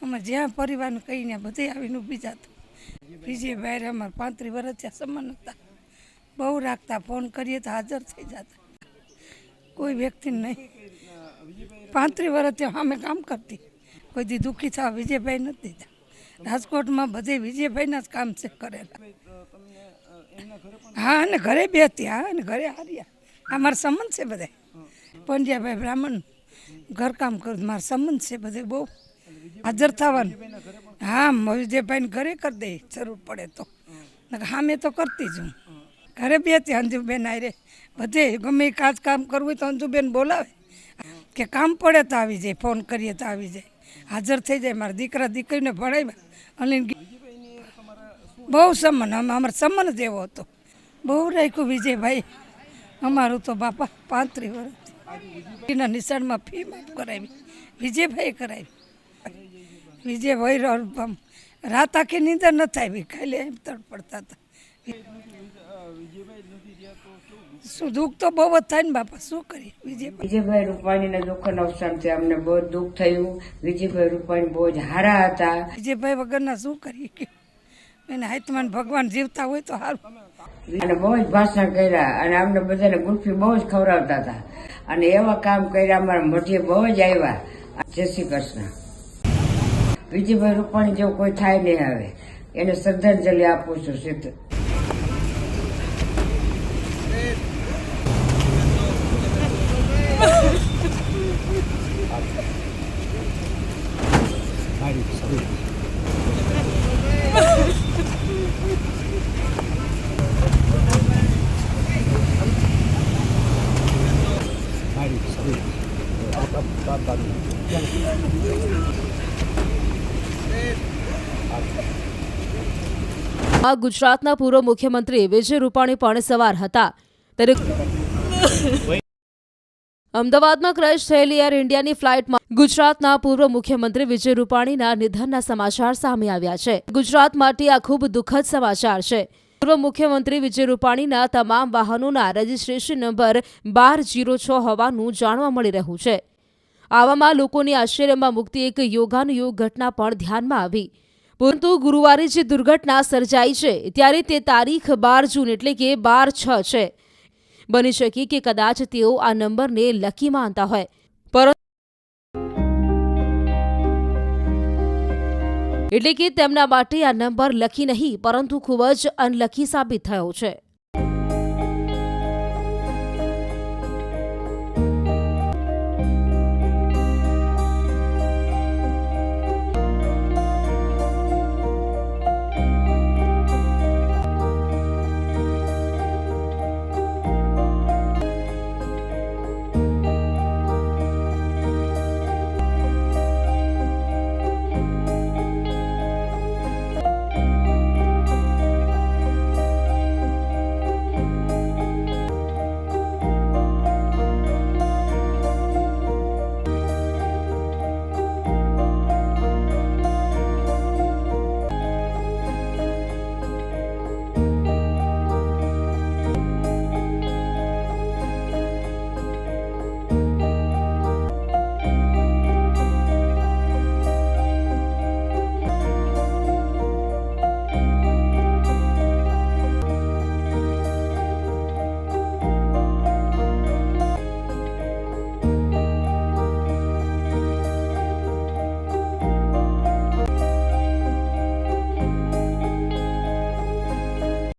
અમે જ્યાં પરિવારને કહીને બધે આવીને ઊભી જતો. વિજયભાઈ અમારે 35 વર્ષ થયા સમાન હતા. બહુ રાખતા, ફોન કરીએ તો હાજર થઈ જતા. કોઈ વ્યક્તિ નહીં. 35 વર્ષ થયા અમે કામ કરતી. કોઈ દી દુઃખી થવા વિજયભાઈ નથી દીધા. રાજકોટમાં બધે વિજયભાઈના જ કામ છે કરેલા. હા, અને ઘરે બેસતી. હા, અને ઘરે હાર્યા. અમારા સંબંધ છે બધા. પંડ્યાભાઈ બ્રાહ્મણ ઘરકામ કરું. મારા સંબંધ છે બધે બહુ હાજર થવાનું. હા, વિજયભાઈને ઘરે કરી દે જરૂર પડે તો. હા, મેં તો કરતી જ હું. ઘરે બેસતી અંજુબેન આરે બધે ગમે કાજ કામ કરવું હોય તો અંજુબેન બોલાવે કે કામ પડે તો આવી જાય, ફોન કરીએ તો આવી જાય, હાજર થઈ જાય. મારા દીકરા દીકરીને ભણાવ્યા અને બહુ સંબંધ. અમારો સંબંધ જ એવો હતો. બહુ રાખ્યું વિજયભાઈ અમારું તો બાપા. 35 વર્ષ એના નિશાળમાં ફી માફ કરાવી વિજયભાઈ કરાવી. વિજયભાઈ રાત આખી નીંદર ન થાય, ખાલી એમ તડપડતા હતા. શું દુઃખ તો બહુ જ થાય ને બાપા, શું કરીએ. વિજયભાઈ રૂપાણીના દુઃખના અવસાનથી અમને બહુ દુઃખ થયું. વિજયભાઈ રૂપાણી બહુ જ હારા હતા. વિજયભાઈ વગરના શું કરીએ. એને હાથમાં ભગવાન જીવતા હોય તો સારું. અને બહુ જ ભાષણ કર્યા અને અમને બધાને ગુલ્ફી બહુ જ ખવડાવતા હતા અને એવા કામ કર્યા. અમારા મઢીએ બહુ જ આવ્યા. જય શ્રી કૃષ્ણ. વિજયભાઈ રૂપાણી જેવું કોઈ થાય નહીં. હવે એને શ્રદ્ધાંજલિ આપું છું. સિદ્ધ ગુજરાતના પૂર્વ મુખ્યમંત્રી વિજય રૂપાણી પણ સવાર હતા. ત્યારે અમદાવાદમાં ક્રેશ થયેલી એર ઇન્ડિયાની ફ્લાઇટમાં ગુજરાતના પૂર્વ મુખ્યમંત્રી વિજય રૂપાણીના નિધનના સમાચાર સામે આવ્યા છે. ગુજરાત માટે આ ખૂબ દુઃખદ સમાચાર છે. પૂર્વ મુખ્યમંત્રી વિજય રૂપાણીના તમામ વાહનોના રજીસ્ટ્રેશન નંબર 1206 હોવાનું જાણવા મળી રહ્યું છે. આવામાં લોકોની આશ્ચર્યમાં મૂકતી એક યોગાનુયોગ ઘટના પણ ધ્યાનમાં આવી. પરંતુ ગુરુવારે જે દુર્ઘટના સર્જાઈ છે ત્યારે તે તારીખ 12 જૂન એટલે કે 12/6 છે. બની શકે કે કદાચ તેઓ આ નંબરને લકી માનતા હોય, એટલે કે તેમના માટે આ નંબર લકી નહીં પરંતુ ખૂબ જ અનલકી સાબિત થયો છે.